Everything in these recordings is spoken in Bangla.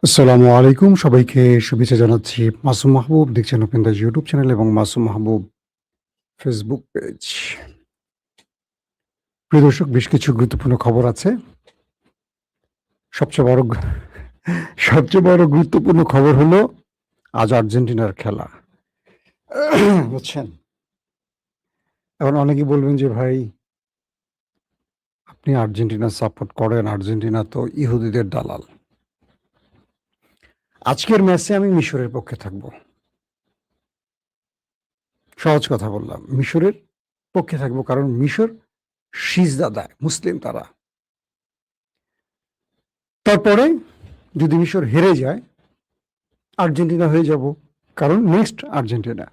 আসসালামু আলাইকুম। সবাইকে শুভেচ্ছা জানাচ্ছি। মাসুম মাহবুব দেখছেন ওপেন দাস ইউটিউব চ্যানেল এবং মাসুম মাহবুব ফেসবুক পেজ। প্রিয় দর্শক, বেশ কিছু গুরুত্বপূর্ণ খবর আছে। সবচেয়ে বড় গু সবচেয়ে বড় গুরুত্বপূর্ণ খবর হলো আজ আর্জেন্টিনার খেলা। বুঝছেন? এখন অনেকেই বলবেন যে, "ভাই, আপনি আর্জেন্টিনা সাপোর্ট করেন। আর্জেন্টিনা তো ইহুদিদের দালাল।" আজকের ম্যাচে আমি মিশরের পক্ষে থাকব। সহজ কথা বললাম। মিশরের পক্ষে থাকব, কারণ মিশর সিজদা দেয়, মুসলিম তারা। তারপরে যদি মিশর হেরে যায়, আর্জেন্টিনা হয়ে যাব, কারণ নেক্সট আর্জেন্টিনা।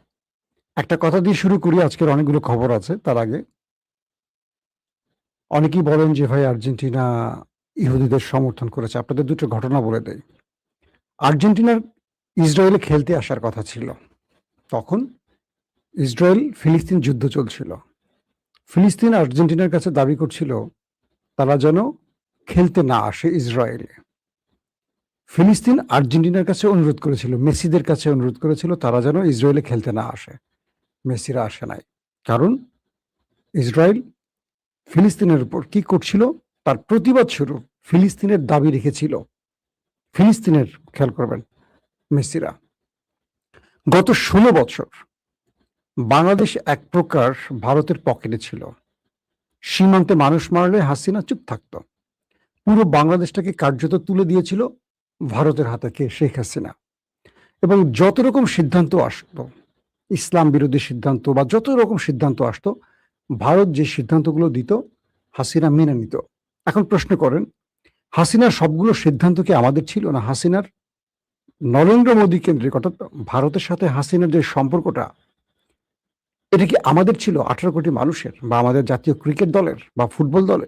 একটা কথা দিয়ে শুরু করি, আজকের অনেকগুলো খবর আছে। তার আগে অনেকেই বলেন যে, ভাই, আর্জেন্টিনা ইহুদিদের সমর্থন করেছে। আপনাদের দুটো ঘটনা বলে দেই। আর্জেন্টিনার ইসরায়েলে খেলতে আসার কথা ছিল। তখন ইসরায়েল ফিলিস্তিন যুদ্ধ চলছিল। ফিলিস্তিন আর্জেন্টিনার কাছে দাবি করছিল তারা যেন খেলতে না আসে ইসরায়েলে। ফিলিস্তিন আর্জেন্টিনার কাছে অনুরোধ করেছিল, মেসিদের কাছে অনুরোধ করেছিল তারা যেন ইসরায়েলে খেলতে না আসে। মেসিরা আসে নাই। কারণ ইসরায়েল ফিলিস্তিনের উপর কি করছিল? তার প্রতিবাদ স্বরূপ ফিলিস্তিনের দাবি রেখেছিল। ফিলিস্তিনের, খেয়াল করবেন, মেসিরা। গত ১৬ বছর বাংলাদেশ এক প্রকার ভারতের পকেটে ছিল। সীমান্তে মানুষ মারলে হাসিনা চুপ থাকত। পুরো বাংলাদেশটাকে কার্যত তুলে দিয়েছিল ভারতের হাতে কে? শেখ হাসিনা। এবং যত রকম সিদ্ধান্ত আসতো, ইসলাম বিরোধী সিদ্ধান্ত বা যত রকম সিদ্ধান্ত আসতো, ভারত যে সিদ্ধান্তগুলো দিত হাসিনা মেনে নিত। এখন প্রশ্ন করেন, হাসিনার সবগুলো সিদ্ধান্ত কি আমাদের ছিল? না, হাসিনার নরেন্দ্র মোদী কেন্দ্রিক, অর্থাৎ ভারতের সাথে হাসিনার যে সম্পর্কটা, এটা কি আমাদের ছিল ১৮ কোটি মানুষের, বা আমাদের জাতীয় ক্রিকেট দলের, বা ফুটবল দলের,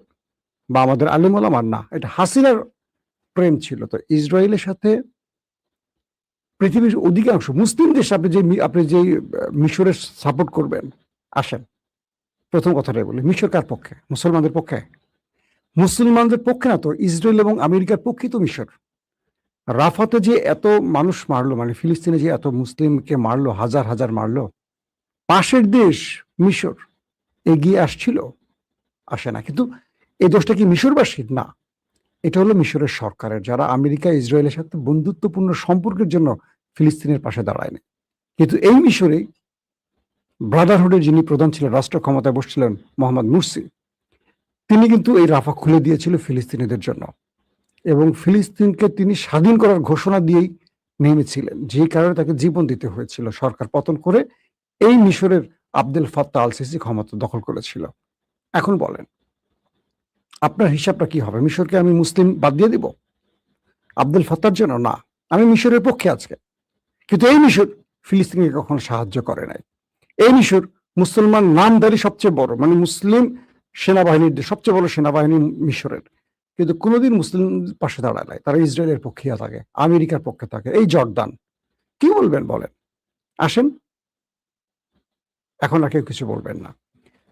বা আমাদের আলেম ওলামার? না, এটা হাসিনার প্রেম ছিল। তো ইসরায়েলের সাথে পৃথিবীর অধিকাংশ মুসলিম দেশ, আপনি যে মিশরের সাপোর্ট করবেন, আসেন প্রথম কথাটাই বলি, মিশর কার পক্ষে? মুসলমানদের পক্ষে? মুসলমানদের পক্ষে না তো, ইসরায়েল এবং আমেরিকার পক্ষেই তো মিশর। রাফাতে যে এত মানুষ মারলো, মানে ফিলিস্তিনে যে এত মুসলিমকে মারলো, হাজার হাজার মারলো, পাশের দেশ মিশর এগিয়ে আসছিল? আসে না। কিন্তু এই দোষটা কি মিশরবাসীর? না, এটা হলো মিশরের সরকারের, যারা আমেরিকা ইসরায়েলের সাথে বন্ধুত্বপূর্ণ সম্পর্কের জন্য ফিলিস্তিনের পাশে দাঁড়ায়নি। কিন্তু এই মিশরেই ব্রাদারহুডের যিনি প্রধান ছিলেন, রাষ্ট্র ক্ষমতায় বসছিলেন মোহাম্মদ মুরসি, তিনি কিন্তু এই রাফা খুলে দিয়েছিল ফিলিস্তিনিদের জন্য, এবং ফিলিস্তিনকে তিনি স্বাধীন করার ঘোষণা দিয়েই নেমেছিলেন, যে কারণে তাকে জীবন দিতে হয়েছিল। সরকার পতন করে এই মিশরের আব্দুল ফাত্তাহ আল সিসি ক্ষমতা দখল করেছিল। এখন বলেন, আপনার হিসাবটা কি হবে? মিশরকে আমি মুসলিম বাদ দিয়ে দিব আব্দুল ফাত্তার জন্য? না, আমি মিশরের পক্ষে আজকে। কিন্তু এই মিশর ফিলিস্তিনকে কখনো সাহায্য করে নাই। এই মিশর মুসলমান নামধারী সবচেয়ে বড়, মানে মুসলিম সেনাবাহিনীর সবচেয়ে বড় সেনাবাহিনী মিশরের, কিন্তু কোনোদিন মুসলিম পাশে দাঁড়ায় নাই। তারা ইসরায়েলের পক্ষে থাকে, আমেরিকার পক্ষে থাকে। এই জর্দান, কি বলবেন বলেন? আসেন, এখন আর কেউ কিছু বলবেন না।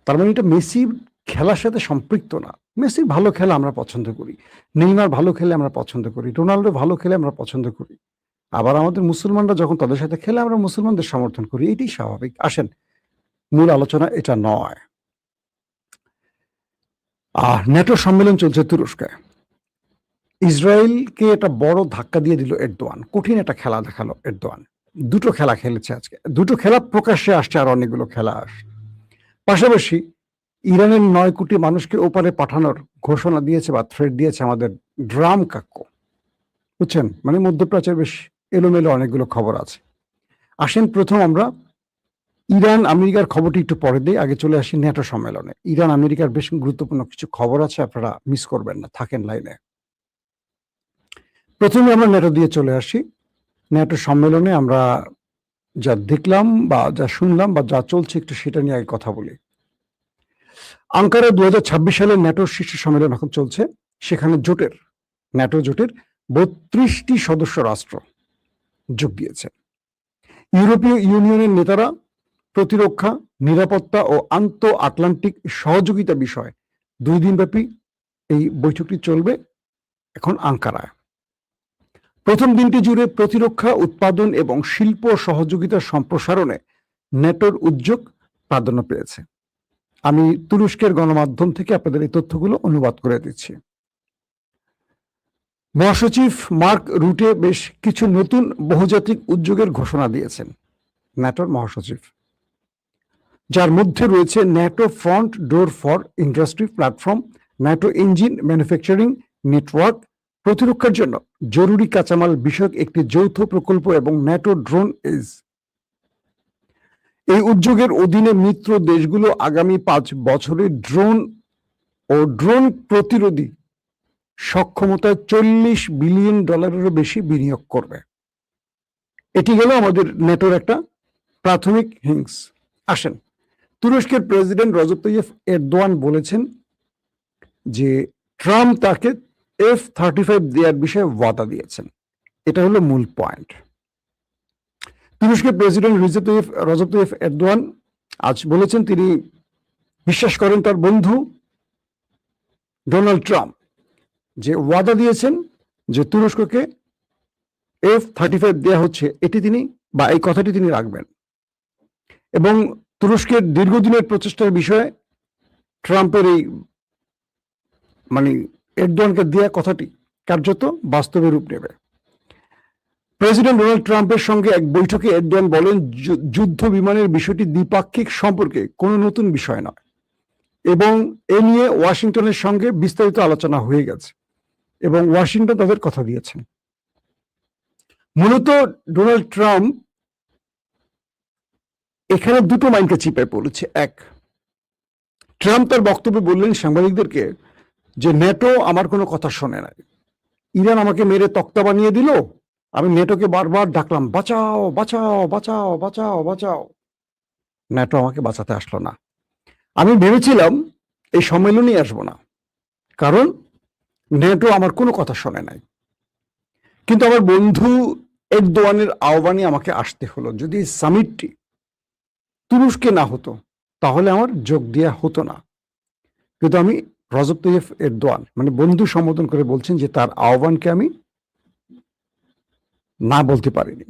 তার মানে এটা মেসি খেলার সাথে সম্পৃক্ত না। মেসি ভালো খেলা আমরা পছন্দ করি, নেইমার ভালো খেলে আমরা পছন্দ করি, রোনাল্ডো ভালো খেলে আমরা পছন্দ করি। আবার আমাদের মুসলমানরা যখন তাদের সাথে খেলে, আমরা মুসলমানদের সমর্থন করি। এটাই স্বাভাবিক। আসেন, মূল আলোচনা এটা নয়। ন্যাটো সম্মেলন চলছে তুরস্কে। ইসরায়েলকে একটা বড় ধাক্কা দিয়ে দিল এরদোয়ান। কঠিন একটা খেলা দেখালো এরদোয়ান। দুটো খেলা খেলেছে আজকে। দুটো খেলা প্রকাশ্যে আসছে, আর অনেকগুলো খেলা আসছে। পাশাপাশি ইরানের ৯ কোটি মানুষকে ওপারে পাঠানোর ঘোষণা দিয়েছে বা থ্রেট দিয়েছে আমাদের ড্রাম কাক্য। বুঝছেন? মানে মধ্যপ্রাচ্যের বেশ এলোমেলো অনেকগুলো খবর আছে। আসেন, প্রথম আমরা ইরান আমেরিকার খবরটি একটু পরে দেই। আগে চলে আসি ন্যাটো সম্মেলনে। ইরান আমেরিকার বেশ গুরুত্বপূর্ণ কিছু খবর আছে, আপনারা মিস করবেন না, থাকেন লাইনে। প্রথমে আমরা ন্যাটো দিয়ে চলে আসি। ন্যাটো সম্মেলনে আমরা যা দেখলাম বা যা শুনলাম বা যা চলছে, একটু সেটা নিয়ে আগে কথা বলি। আঙ্কারা ২০২৬ সালের ন্যাটোর শীর্ষ সম্মেলন এখন চলছে। সেখানে ন্যাটো জোটের ৩২টি সদস্য রাষ্ট্র যোগ দিয়েছে। ইউরোপীয় ইউনিয়নের নেতারা প্রতিরক্ষা, নিরাপত্তা ও আন্তঃ-আটলান্টিক সহযোগিতা বিষয়ে ২ দিনব্যাপী এই বৈঠকটি চলবে এখন আঙ্কারায়। প্রথম দিনটি জুড়ে প্রতিরক্ষা উৎপাদন এবং শিল্প সহযোগিতা সম্প্রসারণে ন্যাটোর উদ্যোগ প্রাধান্য পেয়েছে। আমি তুরস্কের গণমাধ্যম থেকে আপনাদের এই তথ্যগুলো অনুবাদ করে দিচ্ছি। মহাসচিব মার্ক রুটে বেশ কিছু নতুন বহুজাতিক উদ্যোগের ঘোষণা দিয়েছেন ন্যাটোর মহাসচিব, যার মধ্যে রয়েছে NATO front door for industry platform, NATO engine manufacturing network, প্রতিরক্ষার জন্য জরুরি কাঁচামাল বিষয়ক একটি যৌথ প্রকল্প এবং ন্যাটো ড্রোন এজ। এই উদ্যোগের অধীনে মিত্র দেশগুলো আগামী 5 বছরে ড্রোন ও ড্রোন প্রতিরোধী সক্ষমতায় $40 বিলিয়ন বেশি বিনিয়োগ করবে। এটি গেল আমাদের ন্যাটোর একটা প্রাথমিক হিংস। আসেন, তুরস্কের প্রেসিডেন্ট রজব তাইয়্যিপ এরদোয়ান বলেছেন যে ট্রাম্প তাকে F-35 দেওয়ার বিষয়ে ওয়াদা দিয়েছেন। এটা হলো মূল পয়েন্ট। তুরস্কের প্রেসিডেন্ট রজব তাইয়্যিপ এরদোয়ান আজ বলেছেন তিনি বিশ্বাস করেন তার বন্ধু ডোনাল্ড ট্রাম্প যে ওয়াদা দিয়েছেন যে তুরস্ককে F-35 দেওয়া হচ্ছে, এটি তিনি বা এই কথাটি তিনি রাখবেন। এবং তুরস্কের দীর্ঘদিনের প্রচেষ্টার বিষয়ে ট্রাম্পের এই এরদোয়ানকে দেওয়া কথাটি কার্যত বাস্তবে রূপ নেবে। প্রেসিডেন্ট ডোনাল্ড ট্রাম্পের সঙ্গে এক বৈঠকে এরদোয়ান বলেন যুদ্ধ বিমানের বিষয়টি দ্বিপাক্ষিক সম্পর্কে কোনো নতুন বিষয় নয় এবং এ নিয়ে ওয়াশিংটনের সঙ্গে বিস্তারিত আলোচনা হয়ে গেছে এবং ওয়াশিংটন তাদের কথা দিয়েছেন। মূলত ডোনাল্ড ট্রাম্প এখানে দুটো মাইন্ডকে চিপে পড়েছে। এক, ট্রাম্প তার বক্তব্যে বললেন সাংবাদিকদেরকে যে ন্যাটো আমার কোনো কথা শোনে নাই, ইরান আমাকে মেরে তক্তা বানিয়ে দিল, আমি ন্যাটোকে বারবার ডাকলাম বাঁচাও বাঁচাও বাঁচাও বাঁচাও বাঁচাও, ন্যাটো আমাকে বাঁচাতে আসলো না। আমি ভেবেছিলাম এই সম্মেলনেই আসবো না, কারণ ন্যাটো আমার কোনো কথা শোনে নাই, কিন্তু আমার বন্ধু এরদোয়ানের আহ্বানে আমাকে আসতে হলো। যদি সামিটটি তুরস্কে না হতো তাহলে আমার যোগ দেওয়া হতো না। কিন্তু আমি রজব তাইয়্যিপ এরদোয়ান বন্ধু সম্বোধন করে বলছেন যে তার আহ্বানকে আমি না বলতে পারিনি।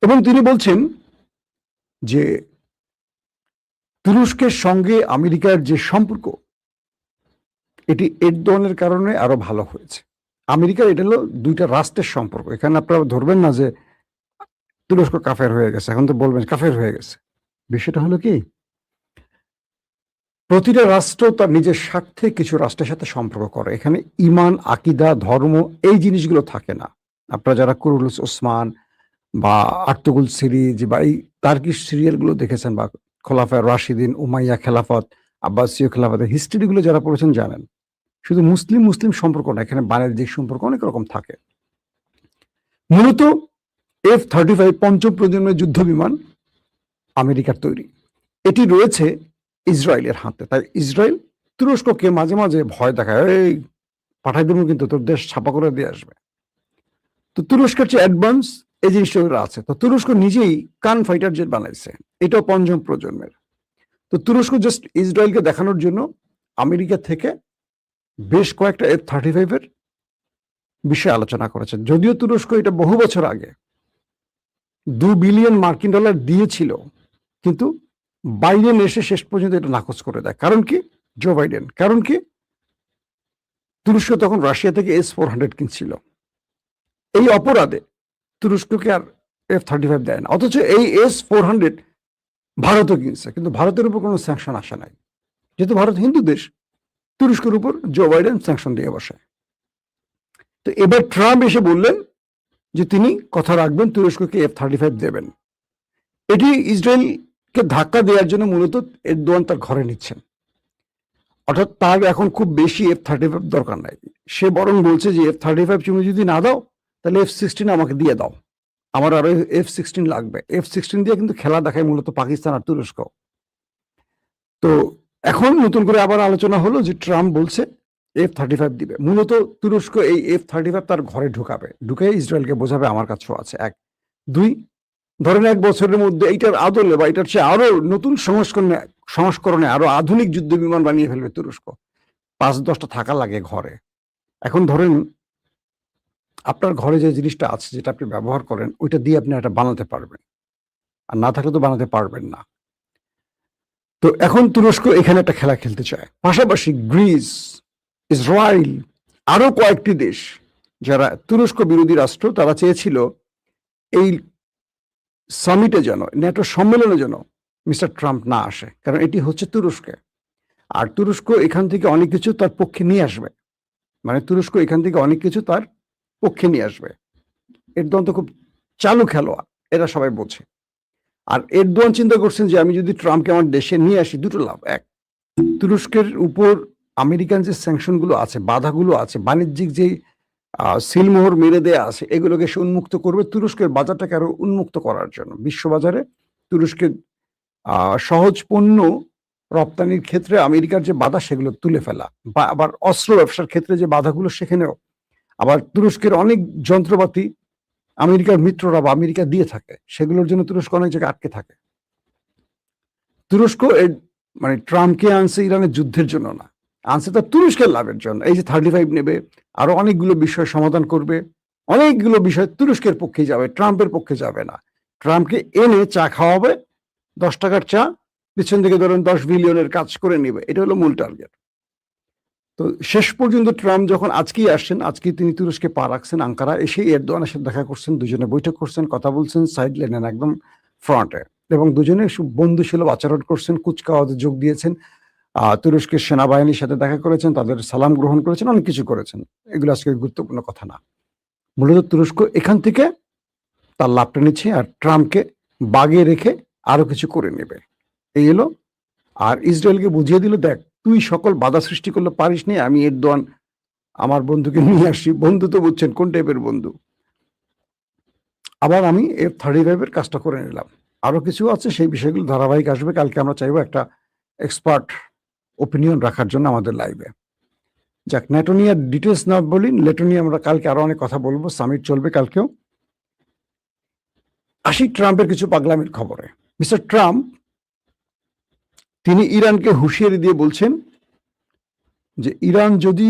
এবং তিনি বলছেন যে তুরস্কের সঙ্গে আমেরিকার যে সম্পর্ক এটি এরদোয়ানের কারণে আরো ভালো হয়েছে। আমেরিকার এটা হলো দুইটা রাষ্ট্রের সম্পর্ক। এখানে আপনারা ধরবেন না যে তুরস্ক কাফের হয়ে গেছে, এখন তো বলবেন কাফের হয়ে গেছে। বিষয়টা হলো কি, প্রতিটা রাষ্ট্র তার নিজের স্বার্থে কিছু রাষ্ট্রের সাথে সম্পর্ক করে। এখানে ইমান, আকিদা, ধর্ম এই জিনিসগুলো থাকে না। আপনারা যারা কুরুলুস ওসমান বা আর্তুগুল সিরিজ বা এই তার্কিশ সিরিয়ালগুলো দেখেছেন বা খোলাফায়ে রাশিদিন, উমাইয়া খেলাফত, আব্বাসীয় খেলাফতের হিস্ট্রিগুলো যারা পড়েছেন জানেন, শুধু মুসলিম মুসলিম সম্পর্ক না, এখানে বাণিজ্যিক সম্পর্ক অনেক রকম থাকে। মূলত F-35 পঞ্চম প্রজন্মের যুদ্ধ বিমান আমেরিকার তৈরি, এটি রয়েছে ইসরায়েলের হাতে। তাই ইসরায়েল তুরস্ককে মাঝে মাঝে ভয় দেখায়, এই পাঠাই দেবো কিন্তু তোর দেশ ছাপা করে দিয়ে আসবে। তো তুরস্কের যে অ্যাডভান্স এই জিনিসটা আছে। তো তুরস্ক নিজেই কান ফাইটার জেট বানাইছে, এটাও পঞ্চম প্রজন্মের। তো তুরস্ক জাস্ট ইসরায়েলকে দেখানোর জন্য আমেরিকা থেকে বেশ কয়েকটা F-35 এর বিষয়ে আলোচনা করেছে। যদিও তুরস্ক এটা বহু বছর আগে $2 বিলিয়ন দিয়েছিল, কিন্তু বাইডেন এসে শেষ পর্যন্ত এটা নাকচ করে দেয়। কারণ কি? Joe Biden. কারণ কি? তুরস্ক তখন রাশিয়া থেকে S-400 কিনছিল। এই অপরাধে তুরস্ককে আর F-35 দেয় না। অথচ এই S-400 ভারতও কিনছে, কিন্তু ভারতের উপর কোনো স্যাংশন আসে নাই। যেহেতু ভারত হিন্দু দেশ, তুরস্কের উপর জো বাইডেন স্যাংশন দিয়ে বসে। তো এবার ট্রাম্প এসে বললেন যে তিনি কথা রাখবেন, তুরস্ককে F-35 দেবেন। এটি ইসরায়েলকে ধাক্কা দেওয়ার জন্য মূলত এরদোয়ান তার ঘরে নিচ্ছেন। অর্থাৎ তার এখন খুব বেশি F-35 দরকার নাই। সে বরং বলছে যে F-35 তুমি যদি না দাও তাহলে F-16 আমাকে দিয়ে দাও, আমার আরো F-16 লাগবে। F-16 দিয়ে কিন্তু খেলা দেখায় মূলত পাকিস্তান আর তুরস্ক। তো এখন নতুন করে আবার আলোচনা হলো যে ট্রাম্প বলছে F-35 দিবে। মূলত তুরস্ক এই F-35 তার ঘরে ঢুকে ইসরায়েলকে বোঝাবে আমার কাছেও আছে। 1, 2, ধরেন 1 বছরের মধ্যে এইটার আদলে বা এটার চেয়ে আরো নতুন সংস্করণে আরো আধুনিক যুদ্ধ বিমান বানিয়ে ফেলবে তুরস্ক। 5-10টা থাকা লাগে ঘরে। এখন ধরেন আপনার ঘরে যে জিনিসটা আছে যেটা আপনি ব্যবহার করেন ওইটা দিয়ে আপনি এটা বানাতে পারবেন। আর না থাকলে তো বানাতে পারবেন না। তো এখন তুরস্ক এখানে একটা খেলা খেলতে চায়। পাশাপাশি গ্রিস, ইসরায়েল আরো কয়েকটি দেশ যারা তুরস্ক বিরোধী রাষ্ট্র তারা চেয়েছিল এই সামিটে যেন ন্যাটো সম্মেলনে যেন মিস্টার ট্রাম্প না আসে, কারণ এটি হচ্ছে তুরস্কে। আর তুরস্ক এখান থেকে অনেক কিছু তার পক্ষে নিয়ে আসবে, মানে তুরস্ক এখান থেকে অনেক কিছু তার পক্ষে নিয়ে আসবে। এরদোয়ান তো খুব চালু খেলোয়াড়, এরা সবাই বোঝে। আর এরদোয়ান চিন্তা করছেন যে আমি যদি ট্রাম্পকে আমার দেশে নিয়ে আসি, দুটো লাভ। এক, তুরস্কের উপর আমেরিকান যে স্যাংশন গুলো আছে, বাধাগুলো আছে, বাণিজ্যিক যে সিলমোহর মেরে দেয়া আছে, এগুলোকে সে উন্মুক্ত করবে তুরস্কের বাজারটাকে আরো উন্মুক্ত করার জন্য। বিশ্ববাজারে তুরস্কের সহজ পণ্য রপ্তানির ক্ষেত্রে আমেরিকার যে বাধা সেগুলো তুলে ফেলা, বা আবার অস্ত্র ব্যবসার ক্ষেত্রে যে বাধাগুলো সেখানেও আবার তুরস্কের অনেক যন্ত্রপাতি আমেরিকার মিত্ররা বা আমেরিকা দিয়ে থাকে, সেগুলোর জন্য তুরস্ক অনেক জায়গায় আটকে থাকে। তুরস্ক মানে ট্রাম্পকে আনছে ইরানের যুদ্ধের জন্য না, আনছে তার তুরস্কের লাভের জন্য। এই যে 35 নেবে, আরো অনেকগুলো বিষয় সমাধান করবে, অনেকগুলো বিষয় তুরস্কের পক্ষে যাবে, ট্রাম্পের পক্ষে যাবে না। ট্রাম্পকে এনে চা খাওয়াবে, 10 টাকার চা, পিছন থেকে ধরেন 10 বিলিয়নের কাজ করে নেবে, এটা হলো মূল টার্গেট। তো শেষ পর্যন্ত ট্রাম্প যখন আজকেই আসছেন, আজকে তিনি তুরস্কে পা রাখছেন, আঙ্কারা এসে এরদোয়ানের সাথে দেখা করছেন, দুজনে বৈঠক করছেন, কথা বলছেন সাইড লাইনে একদম ফ্রন্টে, এবং দুজনে বন্ধুসুলভ আচরণ করছেন, কুচকাওয়াজে যোগ দিয়েছেন, তুরস্কের সেনাবাহিনীর সাথে দেখা করেছেন, তাদের সালাম গ্রহণ করেছেন, অনেক কিছু করেছেন। এগুলো আজকে গুরুত্বপূর্ণ কথা না। মূলত তুরস্ক এখান থেকে তার লাভটা নিচ্ছে আর ট্রাম্পকে বাগে রেখে আরো কিছু করে নেবে, এই এলো। আর ইসরায়েলকে বুঝিয়ে দিল, দেখ তুই সকল বাধা সৃষ্টি করলে পারিস নি, আমি এরদোয়ান আমার বন্ধুকে নিয়ে আসি। বন্ধু তো বুঝছেন কোন টাইপের বন্ধু। আবার আমি F-35 কাজটা করে নিলাম। আরো কিছু আছে, সেই বিষয়গুলো ধারাবাহিক আসবে। কালকে আমরা চাইবো একটা এক্সপার্ট ওপিনিয়ন রাখার জন্য আমাদের লাইভে। যাক, ন্যাটো নিয়ে ডিটেলস না বলি, ন্যাটো নিয়ে আমরা কালকে আরো অনেক কথা বলবো, সামিট চলবে কালকেও। আসি ট্রাম্পের কিছু পাগলামির খবরে। মিস্টার ট্রাম্প তিনি ইরানকে হুঁশিয়ারি দিয়ে বলছেন যে ইরান যদি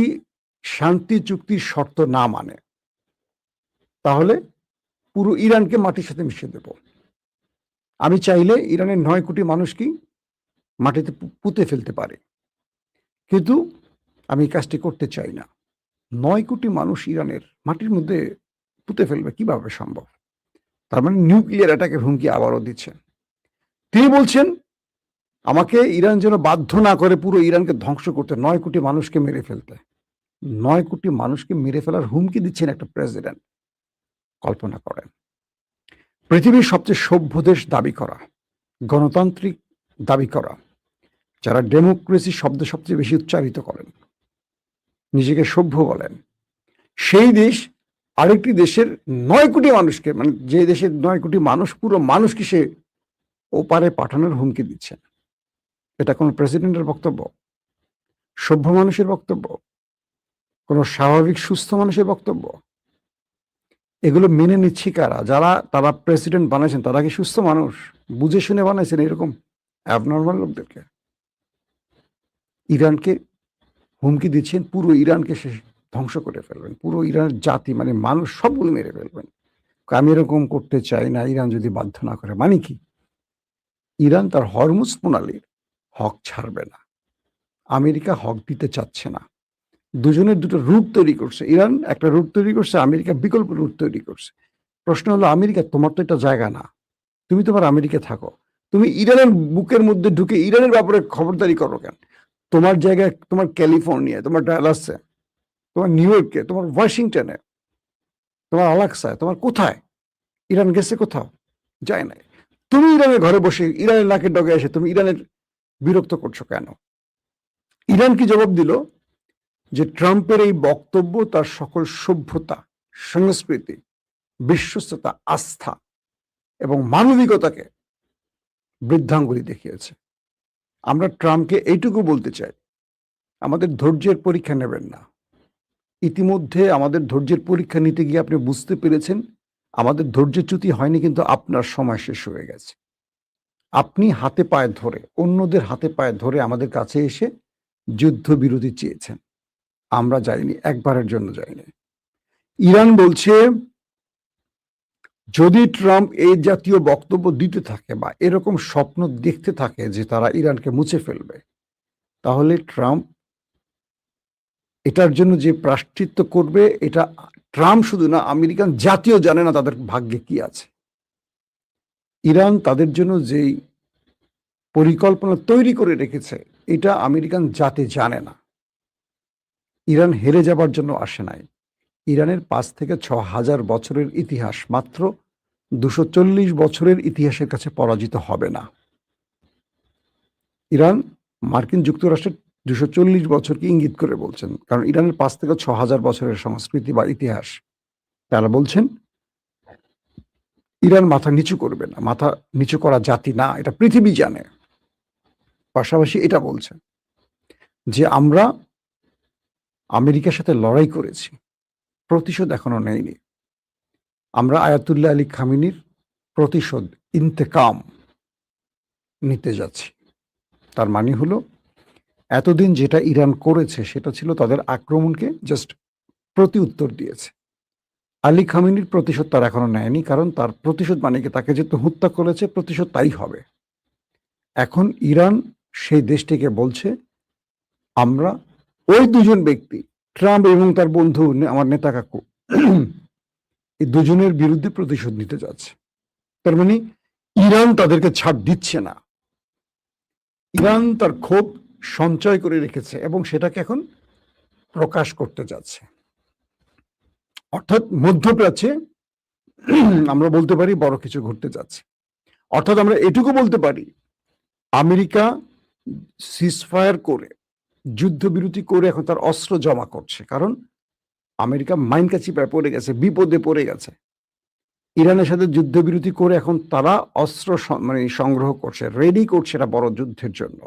শান্তি চুক্তির শর্ত না মানে তাহলে পুরো ইরানকে মাটির সাথে মিশিয়ে দেব। আমি চাইলে ইরানের 9 কোটি মানুষকে মাটিতে পুঁতে ফেলতে পারি, কিন্তু আমি এই কাজটি করতে চাই না। 9 কোটি মানুষ ইরানের মাটির মধ্যে পুঁতে ফেলবে কিভাবে সম্ভব? তার মানে নিউক্লিয়ার অ্যাটাকের হুমকি আবারও দিচ্ছেন। তিনি বলছেন আমাকে ইরান যেন বাধ্য না করে পুরো ইরানকে ধ্বংস করতে, 9 কোটি মানুষকে মেরে ফেলতে। 9 কোটি মানুষকে মেরে ফেলার হুমকি দিচ্ছেন একটা প্রেসিডেন্ট। কল্পনা করেন, পৃথিবীর সবচেয়ে সভ্য দেশ দাবি করা, গণতান্ত্রিক দাবি করা, যারা ডেমোক্রেসি শব্দ সবচেয়ে বেশি উচ্চারিত করেন, নিজেকে সভ্য বলেন, সেই দেশ আরেকটি দেশের 9 কোটি মানুষকে, মানে যে দেশের 9 কোটি মানুষ, পুরো মানুষকে সে ওপারে পাঠানোর হুমকি দিচ্ছেন। এটা কোন প্রেসিডেন্টের বক্তব্য? সভ্য মানুষের বক্তব্য? কোন স্বাভাবিক সুস্থ মানুষের বক্তব্য? এগুলো মেনে নিচ্ছে কারা? যারা তারা প্রেসিডেন্ট বানাইছেন তারা কি সুস্থ মানুষ? বুঝে শুনে বানাইছেন এরকম অ্যাবনর্মাল লোকদেরকে? ইরানকে হুমকি দিচ্ছেন পুরো ইরানকে সে ধ্বংস করে ফেলবেন, পুরো ইরানের জাতি মানে মানুষ সবগুলো মেরে ফেলবেন। আমি এরকম করতে চাই না, ইরান যদি বাধ্য না করে। মানে কি? ইরান তার হরমুজ প্রণালীর হক ছাড়বে না, আমেরিকা হক দিতে চাচ্ছে না। দুজনের দুটো রুট তৈরি করছে, ইরান একটা রুট তৈরি করছে, আমেরিকা বিকল্প রুট তৈরি করছে। প্রশ্ন হলো, আমেরিকা তোমার তো এটা জায়গা না, তুমি তোমার আমেরিকা থাকো, তুমি ইরানের বুকের মধ্যে ঢুকে ইরানের ব্যাপারে খবরদারি করো কেন? তোমার জায়গায় তোমার ক্যালিফোর্নিয়া, তোমার ডালাসে, তোমার নিউ ইয়র্কে, তোমার ওয়াশিংটনে, তোমার আলাক্সায়, তোমার কোথায়? ইরান গেছে কোথাও? যায় নাই। তুমি ইরানের ঘরে বসে ইরানের নাকের ডগে এসে তুমি ইরানের বিরক্ত করছো কেন? ইরান কি জবাব দিল যে ট্রাম্পের এই বক্তব্য তার সকল সভ্যতা, সংস্কৃতি, বিশ্বস্ততা, আস্থা এবং মানবিকতাকে বৃদ্ধাঙ্গুলি দেখিয়েছে। আমরা ট্রাম্পকে এইটুকু বলতে চাই, আমাদের ধৈর্যের পরীক্ষা নেবেন না। ইতিমধ্যে আমাদের ধৈর্যের পরীক্ষা নিতে গিয়ে আপনি বুঝতে পেরেছেন আমাদের ধৈর্যচ্যুতি হয়নি, কিন্তু আপনার সময় শেষ হয়ে গেছে। আপনি হাতে পায়ে ধরে, অন্যদের হাতে পায়ে ধরে আমাদের কাছে এসে যুদ্ধবিরতি চেয়েছেন, আমরা যাইনি, একবারের জন্য যাইনি। ইরান বলছে যদি ট্রাম্প এই জাতীয় বক্তব্য দিতে থাকে বা এরকম স্বপ্ন দেখতে থাকে যে তারা ইরানকে মুছে ফেলবে, তাহলে ট্রাম্প এটার জন্য যে প্রায়শ্চিত্ত করবে, এটা ট্রাম্প শুধু না, আমেরিকান জাতীয় জানে না তাদের ভাগ্যে কি আছে। ইরান তাদের জন্য যেই পরিকল্পনা তৈরি করে রেখেছে, এটা আমেরিকান জাতি জানে না। ইরান হেরে যাবার জন্য আসে নাই। ইরানের 5 থেকে 6,000 বছরের ইতিহাস মাত্র 240 বছরের ইতিহাসের কাছে পরাজিত হবে না। ইরান মার্কিন যুক্তরাষ্ট্রের 240 বছরকে ইঙ্গিত করে বলছেন, কারণ ইরানের 5 থেকে 6,000 বছরের সংস্কৃতি বা ইতিহাস। তারা বলছেন ইরান মাথা নিচু করবে না, মাথা নিচু করা জাতি না, এটা পৃথিবী জানে। পাশাপাশি এটা বলছে যে আমরা আমেরিকার সাথে লড়াই করেছি, প্রতিশোধ এখনো নেয়নি। আমরা আয়াতুল্লাহ আলী খামেনির প্রতিশোধ, ইন্তেকাম নিতে যাচ্ছি। তার মানে হলো এতদিন যেটা ইরান করেছে সেটা ছিল তাদের আক্রমণকে জাস্ট প্রতি উত্তর দিয়েছে। আলী খামেনির প্রতিশোধ তার এখনো নেয়নি, কারণ তার প্রতিশোধ মানে কি, তাকে যেহেতু হত্যা করেছে প্রতিশোধ তাই হবে। এখন ইরান সেই দেশটিকে বলছে আমরা ওই দুজন ব্যক্তি, ট্রাম্প এবং তার বন্ধু আমার নেতা কাকু, এই দুজনের বিরুদ্ধে প্রতিশোধ নিতে যাচ্ছে। তার মানে ইরান তাদেরকে ছাড় দিচ্ছে না। ইরান তার ক্ষোভ সঞ্চয় করে রেখেছে এবং সেটাকে এখন প্রকাশ করতে যাচ্ছে। অর্থাৎ মধ্যপ্রাচ্যে আমরা বলতে পারি বড় কিছু ঘটতে যাচ্ছে। অর্থাৎ আমরা এটুকু বলতে পারি, আমেরিকা সিজফায়ার করে, যুদ্ধবিরতি করে এখন তার অস্ত্র জমা করছে, কারণ আমেরিকা মাইনকা চিপায় পড়ে গেছে, বিপদে পড়ে গেছে। ইরানের সাথে যুদ্ধবিরতি করে এখন তারা অস্ত্র মানে সংগ্রহ করছে, রেডি করছে এটা বড় যুদ্ধের জন্য।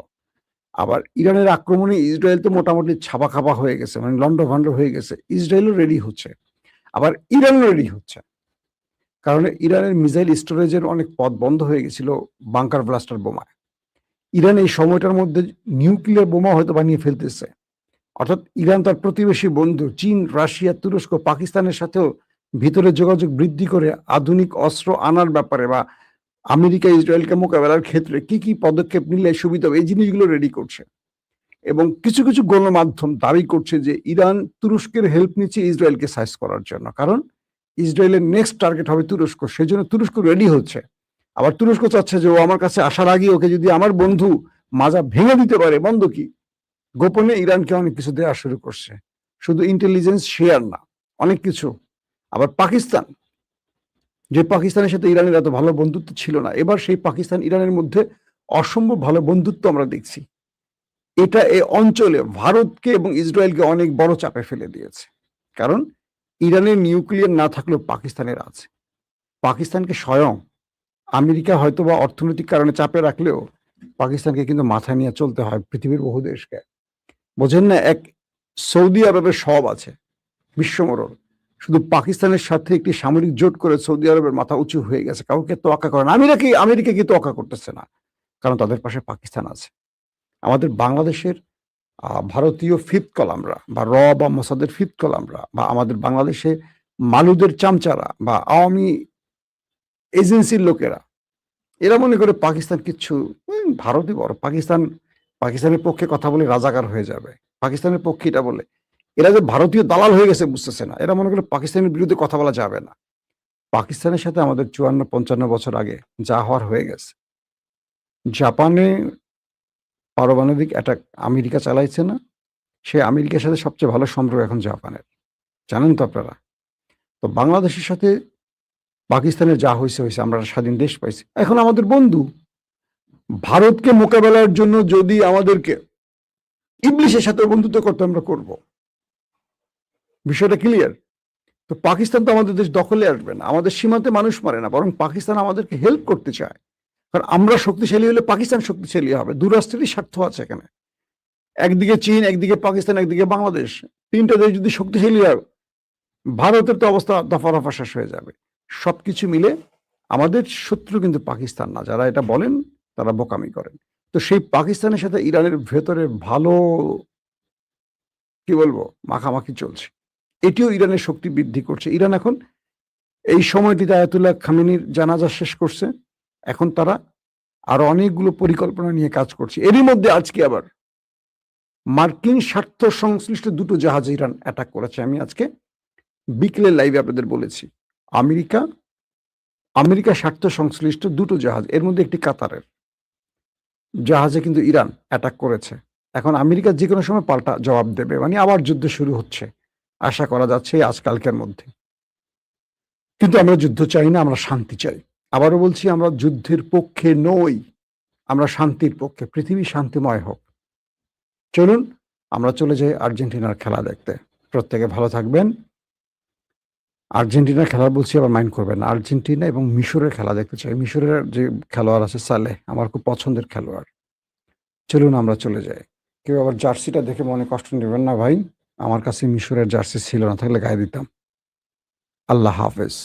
আবার ইরানের আক্রমণে ইসরায়েল তো মোটামুটি ছাপা খাপা হয়ে গেছে, মানে লন্ডভন্ড হয়ে গেছে। ইসরায়েলও রেডি হচ্ছে, আবার ইরানও রেডি হচ্ছে, কারণ ইরানের মিসাইল স্টোরেজের অনেক পথ বন্ধ হয়ে গেছিল বাংকার ব্লাস্টার বোমায়। ইরান এই সময়টার মধ্যে নিউক্লিয়ার বোমা হয়তো বানিয়ে ফেলতেছে। অর্থাৎ ইরান তার প্রতিবেশী বন্ধু চীন, রাশিয়া, তুরস্ক, পাকিস্তানের সাথেও ভিতরে যোগাযোগ বৃদ্ধি করে আধুনিক অস্ত্র আনার ব্যাপারে বা আমেরিকা ইসরায়েলকে মোকাবেলার ক্ষেত্রে কি কি পদক্ষেপ নিলে সুবিধা হবে, এই জিনিসগুলো রেডি করছে। এবং কিছু কিছু গণমাধ্যম দাবি করছে যে ইরান তুরস্কের হেল্প নিচ্ছে ইসরায়েলকে সাইজ করার জন্য, কারণ ইসরায়েলের নেক্সট টার্গেট হবে তুরস্ক, সেই জন্য তুরস্ক রেডি হচ্ছে। আবার তুরস্ক চাচ্ছে যে ও আমার কাছে আসার আগে ওকে যদি আমার বন্ধু মাজা ভেঙে দিতে পারে, বন্ধ কি, গোপনে ইরানকে অনেক কিছু দেওয়া শুরু করছে, শুধু ইন্টেলিজেন্স শেয়ার না, অনেক কিছু। আবার পাকিস্তান, যে পাকিস্তানের সাথে ইরানের এত ভালো বন্ধুত্ব ছিল না, এবার সেই পাকিস্তান ইরানের মধ্যে অসম্ভব ভালো বন্ধুত্ব আমরা দেখছি। এটা এই অঞ্চলে ভারতকে এবং ইসরায়েলকে অনেক বড় চাপে ফেলে দিয়েছে, কারণ ইরানের নিউক্লিয়ার না থাকলেও পাকিস্তানের আছে। পাকিস্তানকে স্বয়ং আমেরিকা হয়তো বা অর্থনৈতিক কারণে চাপে রাখলেও পাকিস্তানকে কিন্তু মাথায় নিয়ে চলতে হয় পৃথিবীর বহু দেশকে। বোঝেন না, এক সৌদি আরবের সব আছে বিশ্বমরণ, শুধু পাকিস্তানের সাথে একটি সামরিক জোট করে সৌদি আরবের মাথা উঁচু হয়ে গেছে, কাউকে তোয়াক্কা করে না। আমেরিকা কি তোয়াক্কা করতেছে না, কারণ তাদের পাশে পাকিস্তান আছে। আমাদের বাংলাদেশের ভারতীয় ফিফথ কলামরা বা বা মোসাদের ফিফথ কলামরা, বা আমাদের বাংলাদেশে মালুদের চামচারা বা আওয়ামী এজেন্সির লোকেরা, এরা মনে করে পাকিস্তান কিচ্ছু, ভারতই বড়, পাকিস্তানের পক্ষে কথা বলে রাজাকার হয়ে যাবে, পাকিস্তানের পক্ষে এটা বলে। এরা যে ভারতীয় দালাল হয়ে গেছে বুঝতেছে না, এরা মনে করে পাকিস্তানের বিরুদ্ধে কথা বলা যাবে না। পাকিস্তানের সাথে আমাদের 54-55 বছর আগে যা হওয়ার হয়ে গেছে। জাপানে পারমাণবিক অ্যাটাক আমেরিকা চালাইছে না, সে আমেরিকার সাথে সবচেয়ে ভালো সম্পর্ক এখন জাপানের, জানেন তো আপনারা। তো বাংলাদেশের সাথে পাকিস্তানের যা হয়েছে হয়েছে, আমরা স্বাধীন দেশ পাইছি, এখন আমাদের বন্ধু। ভারতকে মোকাবেলার জন্য যদি আমাদেরকে ইবলিশের সাথে বন্ধুত্ব করতে, আমরা করব। বিষয়টা ক্লিয়ার? তো পাকিস্তান তো আমাদের দেশ দখলে আসবে না, আমাদের সীমান্তে মানুষ মারে না, বরং পাকিস্তান আমাদেরকে হেল্প করতে চায়, কারণ আমরা শক্তিশালী হলে পাকিস্তান শক্তিশালী হবে। দু রাষ্ট্রেরই স্বার্থ আছে এখানে, একদিকে চীন, একদিকে পাকিস্তান, একদিকে বাংলাদেশ, তিনটা দেশ যদি শক্তিশালী হয়, ভারতের তো অবস্থা দফা রফা শেষ হয়ে যাবে। সবকিছু মিলে আমাদের শত্রু কিন্তু পাকিস্তান না, যারা এটা বলেন তারা বোকামি করেন। তো সেই পাকিস্তানের সাথে ইরানের ভেতরে ভালো কি বলবো মাখামাখি চলছে। এটিও ইরানের শক্তি বৃদ্ধি করছে। ইরান এখন এই সময়টিতে আয়াতুল্লাহ খামেনির জানাজা শেষ করছে। এখন তারা আরো অনেকগুলো পরিকল্পনা নিয়ে কাজ করছে। এরই মধ্যে আজকে আবার মার্কিন স্বার্থ সংশ্লিষ্ট দুটো জাহাজে ইরান অ্যাটাক করেছে। আমি আজকে বিকেলের লাইভে আপনাদের বলেছি, আমেরিকা স্বার্থ সংশ্লিষ্ট দুটো জাহাজ, এর মধ্যে একটি কাতারের জাহাজে কিন্তু ইরান অ্যাটাক করেছে। এখন আমেরিকা যে কোনো সময় পাল্টা জবাব দেবে, মানে আবার যুদ্ধ শুরু হচ্ছে আশা করা যাচ্ছে আজকালকের মধ্যে। কিন্তু আমরা যুদ্ধ চাই না, আমরা শান্তি চাই। আবারও বলছি, আমরা যুদ্ধের পক্ষে নই, আমরা শান্তির পক্ষে। পৃথিবী শান্তিময় হোক। চলুন আমরা চলে যাই আর্জেন্টিনার খেলা দেখতে। প্রত্যেকে ভালো থাকবেন। আর্জেন্টিনার খেলা বলছি, আবার মাইন্ড করবেন না। আর্জেন্টিনা এবং মিশরের খেলা দেখতে চাই। মিশরের যে খেলোয়াড় আছে সালেহ, আমার খুব পছন্দের খেলোয়াড়। চলুন আমরা চলে যাই। কেউ আবার জার্সিটা দেখে মনে কষ্ট নেবেন না ভাই, আমার কাছে মিশরের জার্সি ছিল না, থাকলে গায়ে দিতাম। আল্লাহ হাফেজ।